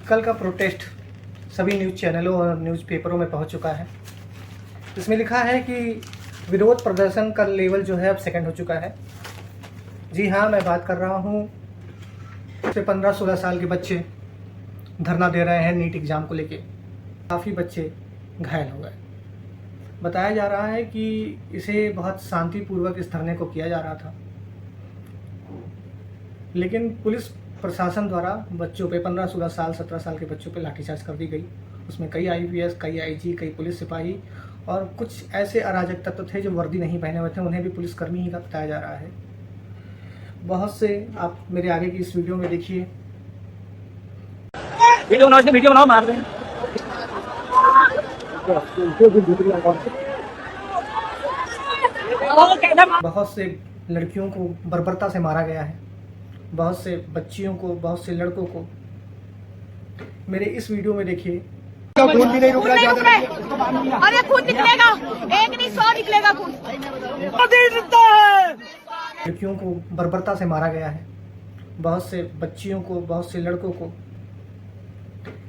कल का प्रोटेस्ट सभी न्यूज़ चैनलों और न्यूज़ पेपरों में पहुंच चुका है। इसमें लिखा है कि विरोध प्रदर्शन का लेवल जो है अब सेकंड हो चुका है। जी हाँ, मैं बात कर रहा हूँ 15-16 साल के बच्चे धरना दे रहे हैं नीट एग्ज़ाम को लेके। काफ़ी बच्चे घायल हो गए। बताया जा रहा है कि इसे बहुत शांतिपूर्वक इस धरने को किया जा रहा था, लेकिन पुलिस प्रशासन द्वारा बच्चों पे 15-16 साल 17 साल के बच्चों पे लाठीचार्ज कर दी गई। उसमें कई IPS, कई IG, कई पुलिस सिपाही और कुछ ऐसे अराजक तत्व थे जो वर्दी नहीं पहने हुए थे, उन्हें भी पुलिसकर्मी ही का बताया जा रहा है। बहुत से आप मेरे आगे की इस वीडियो में देखिए। वीडियो बनाओ, मार दें। बहुत से लड़कियों को बर्बरता से मारा गया है, बहुत से बच्चियों को, बहुत से लड़कों को। मेरे इस वीडियो में देखिए। खून भी नहीं रुक रहा है। अरे खून निकलेगा, एक नहीं 100 निकलेगा खून। लड़कियों को बर्बरता से मारा गया है, बहुत से बच्चियों को, बहुत से लड़कों को।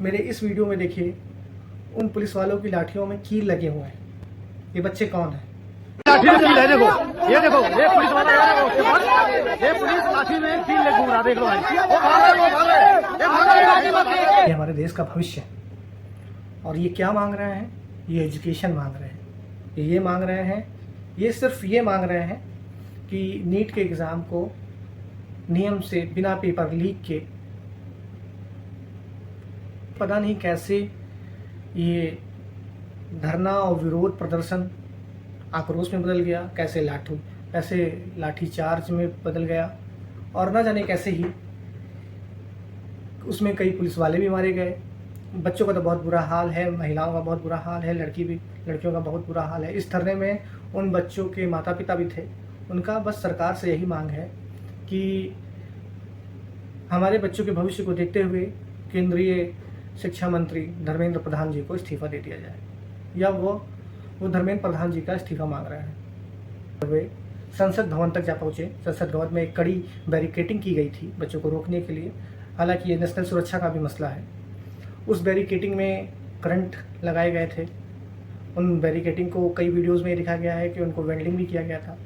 मेरे इस वीडियो में देखिए, उन पुलिस वालों की लाठियों में कील लगे हुए हैं। ये बच्चे कौन हैं? ये देखो, ये पुलिस वाला ये पुलिस लाठी में कील लगे घूम रहा, देख लो। ये हमारे देश का भविष्य है और ये क्या मांग रहे हैं? ये एजुकेशन मांग रहे हैं। ये मांग रहे हैं, ये सिर्फ ये मांग रहे हैं कि नीट के एग्ज़ाम को नियम से बिना पेपर लीक के, पता नहीं कैसे ये धरना और विरोध प्रदर्शन आक्रोश में बदल गया, कैसे लाठीचार्ज में बदल गया, और न जाने कैसे ही उसमें कई पुलिस वाले भी मारे गए। बच्चों का तो बहुत बुरा हाल है, महिलाओं का बहुत बुरा हाल है, लड़कियों का बहुत बुरा हाल है। इस धरने में उन बच्चों के माता पिता भी थे। उनका बस सरकार से यही मांग है कि हमारे बच्चों के भविष्य को देखते हुए केंद्रीय शिक्षा मंत्री धर्मेंद्र प्रधान जी को इस्तीफा दे दिया जाए, या वो धर्मेंद्र प्रधान जी का इस्तीफा मांग रहे हैं। वे संसद भवन तक जा पहुंचे। संसद भवन में एक कड़ी बैरिकेडिंग की गई थी बच्चों को रोकने के लिए। हालांकि ये नेशनल सुरक्षा का भी मसला है। उस बैरिकेडिंग में करंट लगाए गए थे। उन बैरिकेडिंग को कई वीडियोज़ में दिखाया गया है कि उनको वेल्डिंग भी किया गया था।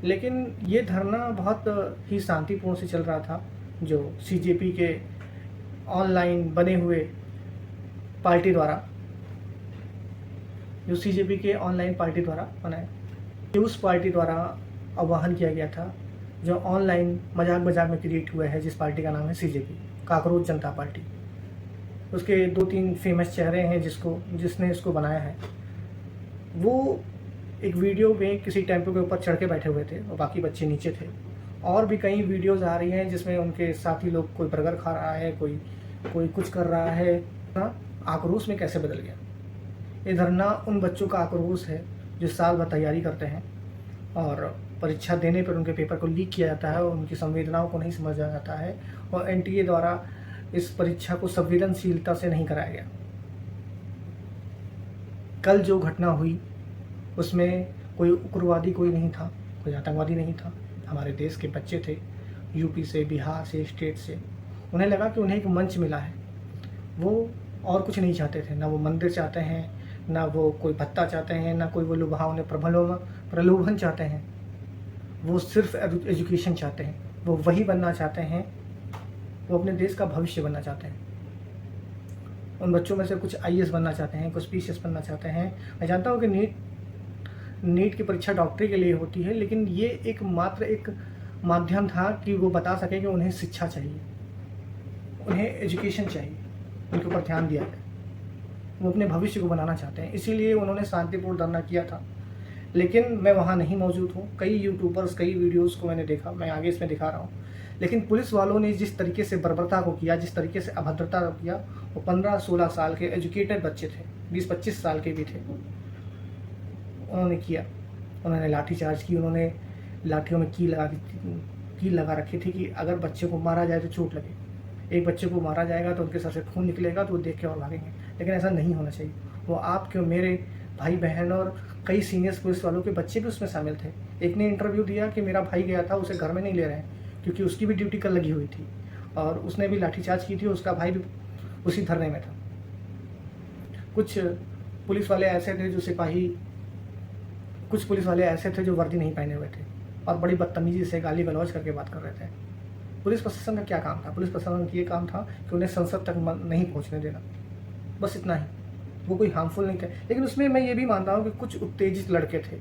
लेकिन ये धरना बहुत ही शांतिपूर्ण से चल रहा था, जो CJP के ऑनलाइन बने हुए पार्टी द्वारा, बनाए, उस पार्टी द्वारा आह्वान किया गया था, जो ऑनलाइन मजाक में क्रिएट हुआ है, जिस पार्टी का नाम है CJP, काकरोच जनता पार्टी। उसके 2-3 फेमस चेहरे हैं जिसने इसको बनाया है। वो एक वीडियो में किसी टेम्पो के ऊपर चढ़ के बैठे हुए थे और बाकी बच्चे नीचे थे। और भी कई वीडियोज़ आ रही हैं जिसमें उनके साथी लोग, कोई बर्गर खा रहा है, कोई कुछ कर रहा है। आक्रोश में कैसे बदल गया? ये धरना उन बच्चों का आक्रोश है जो साल भर तैयारी करते हैं और परीक्षा देने पर उनके पेपर को लीक किया जाता है और उनकी संवेदनाओं को नहीं समझा जाता है, और NTA द्वारा इस परीक्षा को संवेदनशीलता से नहीं कराया गया। कल जो घटना हुई उसमें कोई उग्रवादी कोई नहीं था, कोई आतंकवादी नहीं था। हमारे देश के बच्चे थे, UP से, बिहार से, स्टेट से। उन्हें लगा कि उन्हें एक मंच मिला है। वो और कुछ नहीं चाहते थे, ना वो मंदिर चाहते हैं, ना वो कोई भत्ता चाहते हैं, ना कोई वो लुभावने प्रलोभन चाहते हैं। वो सिर्फ एजुकेशन चाहते हैं। वो वही बनना चाहते हैं, वो अपने देश का भविष्य बनना चाहते हैं। उन बच्चों में से कुछ IAS बनना चाहते हैं, कुछ PCS बनना चाहते हैं। मैं जानता हूँ कि नीट की परीक्षा डॉक्टरी के लिए होती है, लेकिन ये मात्र एक माध्यम था कि वो बता सके कि उन्हें शिक्षा चाहिए, उन्हें एजुकेशन चाहिए, उनके ऊपर ध्यान दिया जाए। वो अपने भविष्य को बनाना चाहते हैं, इसीलिए उन्होंने शांतिपूर्ण धरना किया था। लेकिन मैं वहाँ नहीं मौजूद हूँ। कई यूट्यूबर्स, कई वीडियोज़ को मैंने देखा, मैं आगे इसमें दिखा रहा हूँ। लेकिन पुलिस वालों ने जिस तरीके से बर्बरता को किया, जिस तरीके से अभद्रता को किया, वो 15-16 साल के एजुकेटेड बच्चे थे, 20-25 साल के भी थे। उन्होंने किया, उन्होंने लाठीचार्ज की, उन्होंने लाठियों में कील लगा रखी थी कि अगर बच्चे को मारा जाए तो चोट लगे। एक बच्चे को मारा जाएगा तो उनके सर से खून निकलेगा तो वो देख के और भागेंगे। लेकिन ऐसा नहीं होना चाहिए। वो आपके, मेरे भाई बहन और कई सीनियर पुलिस वालों के बच्चे भी उसमें शामिल थे। एक ने इंटरव्यू दिया कि मेरा भाई गया था, उसे घर में नहीं ले रहे हैं क्योंकि उसकी भी ड्यूटी कल लगी हुई थी और उसने भी लाठीचार्ज की थी, उसका भाई भी उसी धरने में था। कुछ पुलिस वाले ऐसे थे जो वर्दी नहीं पहने हुए थे और बड़ी बदतमीजी से गाली गलौज करके बात कर रहे थे। पुलिस प्रशासन का क्या काम था? पुलिस प्रशासन का ये काम था कि उन्हें संसद तक नहीं पहुंचने देना, बस इतना ही। वो कोई हार्मफुल नहीं थे। लेकिन उसमें मैं ये भी मानता हूँ कि कुछ उत्तेजित लड़के थे,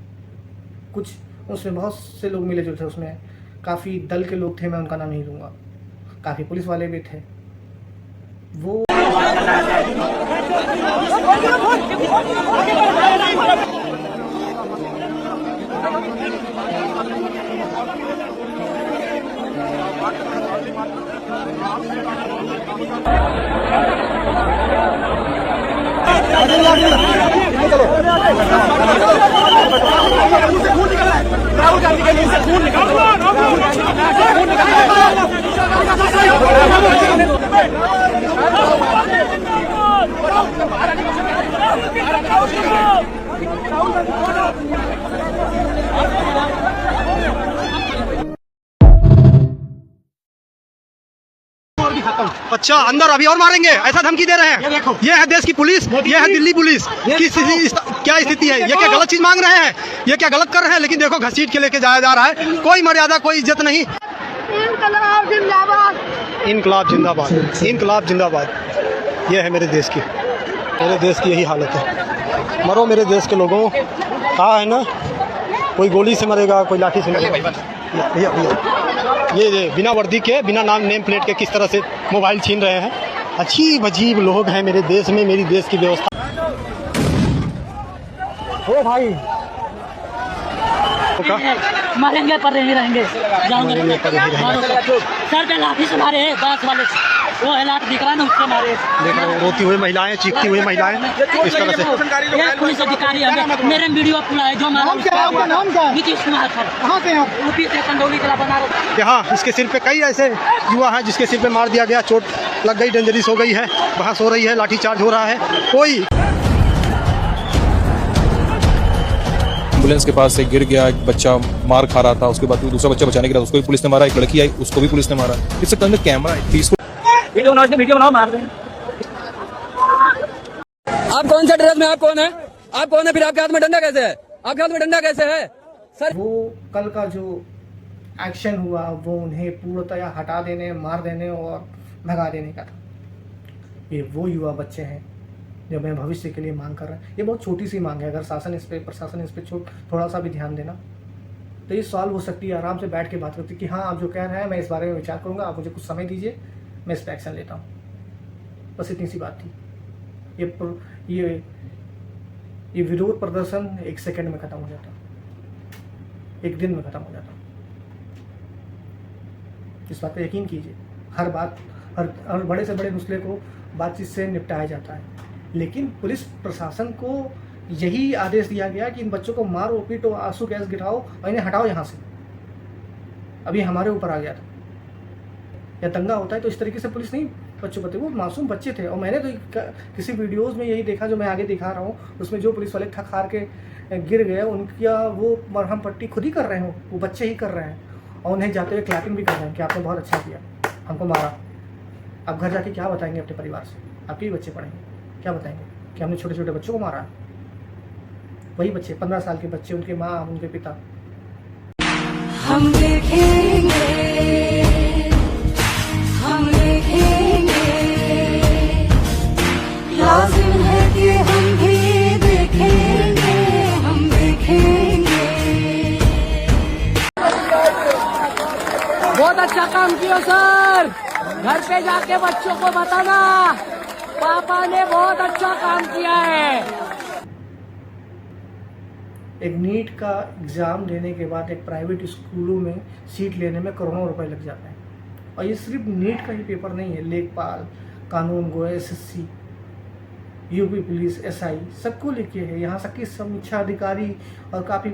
कुछ उसमें बहुत से लोग मिले जो थे, उसमें काफ़ी दल के लोग थे, मैं उनका नाम नहीं लूँगा, काफ़ी पुलिस वाले भी थे। वो राहुल गांधी के मुंह से खून निकल अच्छा, अंदर अभी और मारेंगे, ऐसा धमकी दे रहे हैं। ये है देश की पुलिस, ये है दिल्ली पुलिस की क्या स्थिति है? ये क्या गलत चीज मांग रहे हैं? ये क्या गलत कर रहे हैं? लेकिन देखो घसीट के लेके जाया जा रहा है, कोई मर्यादा, कोई इज्जत नहीं। इनकलाब जिंदाबाद, इनकलाब जिंदाबाद, इनकलाब जिंदाबाद। ये है मेरे देश की यही हालत है। मरो मेरे देश के लोगों। कहा है ना, कोई गोली से मरेगा, कोई लाठी से मरेगा। भैया ये बिना वर्दी के, बिना नेम प्लेट के किस तरह से मोबाइल छीन रहे हैं। अजीब अजीब लोग हैं मेरे देश में, मेरी देश की व्यवस्था। ओ भाई मारेंगे पर नहीं रहेंगे, जाओगे सर पे लाठी से मारे हैं, बस वाले वो हालात दिख रहा है ना, उससे मारे। देख रहे हो, रोती हुई महिलाएं, चीखती हुई महिलाएं इस तरह से। पुलिस अधिकारी है, मेरे वीडियो खुला है, जो मारा नीतीश कुमार सर, कहाँ से यूपी से कंडौली जिला बनारस। यहाँ इसके सिर पे कई ऐसे युवा हैं जिसके सिर पे मार दिया गया, चोट लग गई, डेंजरिस हो गई है, बहस हो रही है, लाठीचार्ज हो रहा है। कोई एम्बुलेंस के पास से गिर गया, एक बच्चा मार खा रहा था, उसके बाद दूसरा बच्चा बचाने के लिए उसको भी पुलिस ने मारा, एक लड़की आई उसको भी पुलिस ने मारा। इससे अंदर कैमरा है, वीडियो बनाओ, मार दें। आप कौन सा ड्रेस में, आप कौन है, फिर आपके हाथ में डंडा कैसे है, आपके हाथ में डंडा कैसे है सर? वो कल का जो एक्शन हुआ वो उन्हें पूर्णतया हटा देने, मार देने और भगा देने का था। ये वो युवा बच्चे हैं जो मैं भविष्य के लिए मांग कर रहे हैं। ये बहुत छोटी सी मांग है, अगर प्रशासन इस पे थोड़ा सा भी ध्यान देना तो ये सॉल्व हो सकती है। आराम से बैठ के बात करती कि हाँ आप जो कह रहे हैं मैं इस बारे में विचार करूँगा, आप मुझे कुछ समय दीजिए, मैं इस पर एक्शन लेता हूँ। बस इतनी सी बात थी। ये विरोध प्रदर्शन 1 सेकंड में ख़त्म हो जाता, 1 दिन में ख़त्म हो जाता। इस बात पर यकीन कीजिए। हर बड़े से बड़े मसले को बातचीत से निपटाया जाता है, लेकिन पुलिस प्रशासन को यही आदेश दिया गया कि इन बच्चों को मारो, पीटो, आंसू गैस गिराओ और इन्हें हटाओ यहाँ से। अभी हमारे ऊपर आ गया था। या दंगा होता है तो इस तरीके से पुलिस नहीं बच्चों को, वो मासूम बच्चे थे। और मैंने तो किसी वीडियोस में यही देखा जो मैं आगे दिखा रहा हूँ, उसमें जो पुलिस वाले थक हार के गिर गए उनका वो मरहम पट्टी खुद ही कर रहे हो, वो बच्चे ही कर रहे हैं और उन्हें जाते हुए क्लैपिंग भी कर रहे हैं कि आपने बहुत अच्छा किया, हमको मारा। अब घर जाके क्या बताएंगे अपने परिवार से? आपके ही बच्चे पढ़ेंगे, क्या बताएंगे कि हमने छोटे छोटे बच्चों को मारा? वही बच्चे 15 साल के बच्चे, उनके माँ, उनके पिता। हम देखेंगे, लाजिम है कि हम भी देखेंगे, हम देखेंगे। बहुत अच्छा काम किया सर, घर पे जाके बच्चों को बताना पापा ने बहुत अच्छा काम किया है। एक नीट का एग्ज़ाम देने के बाद एक प्राइवेट स्कूलों में सीट लेने में करोड़ों रुपए लग जाते हैं। और ये सिर्फ नीट का ही पेपर नहीं है, लेखपाल, कानून गो, SSC, यूपी पुलिस, SI सबको लेके है। यहाँ तक कि समीक्षा अधिकारी और काफ़ी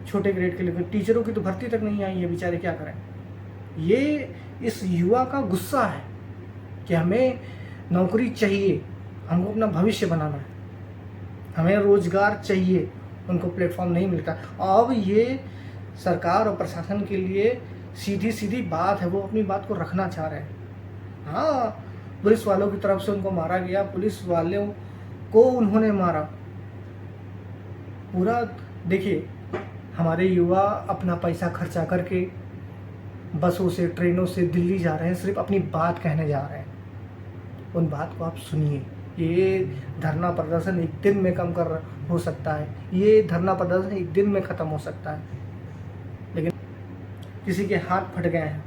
छोटे ग्रेड के लिए टीचरों की तो भर्ती तक नहीं आई है, बेचारे क्या करें। ये इस युवा का गुस्सा है कि हमें नौकरी चाहिए, हमको अपना भविष्य बनाना है, हमें रोजगार चाहिए, उनको प्लेटफॉर्म नहीं मिलता। अब ये सरकार और प्रशासन के लिए सीधी सीधी बात है, वो अपनी बात को रखना चाह रहे हैं। हाँ, पुलिस वालों की तरफ से उनको मारा गया, पुलिस वालों को उन्होंने मारा। पूरा देखिए, हमारे युवा अपना पैसा खर्चा करके बसों से, ट्रेनों से दिल्ली जा रहे हैं, सिर्फ अपनी बात कहने जा रहे हैं। उन बात को आप सुनिए। ये धरना प्रदर्शन एक दिन में कम कर हो सकता है, ये धरना प्रदर्शन एक दिन में ख़त्म हो सकता है, लेकिन किसी के हाथ फट गए हैं,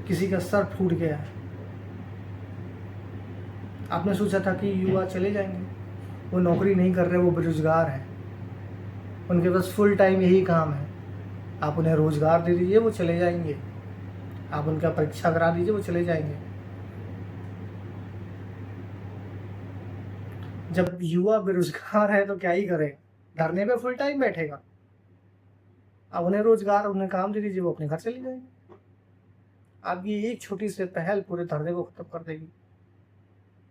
किसी का सर फूट गया है। आपने सोचा था कि युवा चले जाएंगे, वो नौकरी नहीं कर रहे, वो बेरोजगार हैं, उनके पास फुल टाइम यही काम है। आप उन्हें रोजगार दे दीजिए, वो चले जाएंगे। आप उनका परीक्षा करा दीजिए, वो चले जाएंगे। जब युवा बेरोजगार है तो क्या ही करे, धरने पे फुल टाइम बैठेगा। अब उन्हें रोजगार, उन्हें काम दे दीजिए, वो अपने घर चले जाएंगे। आपकी एक छोटी सी पहल पूरे धरने को खत्म कर देगी।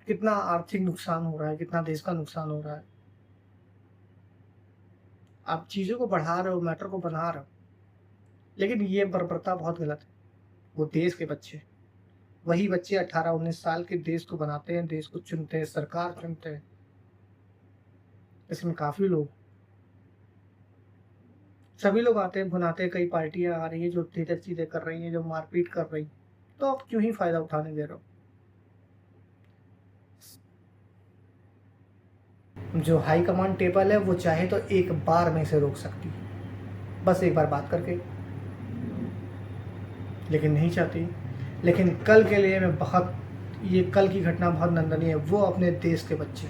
कितना आर्थिक नुकसान हो रहा है, कितना देश का नुकसान हो रहा है। आप चीज़ों को बढ़ा रहे हो, मैटर को बना रहे हो, लेकिन ये बर्बरता बहुत गलत है। वो देश के बच्चे, वही बच्चे 18-19 साल के देश को बनाते हैं, देश को चुनते हैं, सरकार चुनते हैं। इसमें काफ़ी लोग, सभी लोग आते हैं, बनाते हैं। कई पार्टियां आ रही है जो सीधे सीधे कर रही हैं, जो मारपीट कर रही, तो आप क्यों ही फ़ायदा उठाने दे रहे हो। जो हाई कमांड टेबल है वो चाहे तो एक बार में इसे रोक सकती है, बस एक बार बात करके, लेकिन नहीं चाहती। लेकिन कल के लिए मैं बहुत, ये कल की घटना बहुत नंदनीय है। वो अपने देश के बच्चे,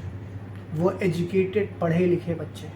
वो एजुकेटेड, पढ़े लिखे बच्चे,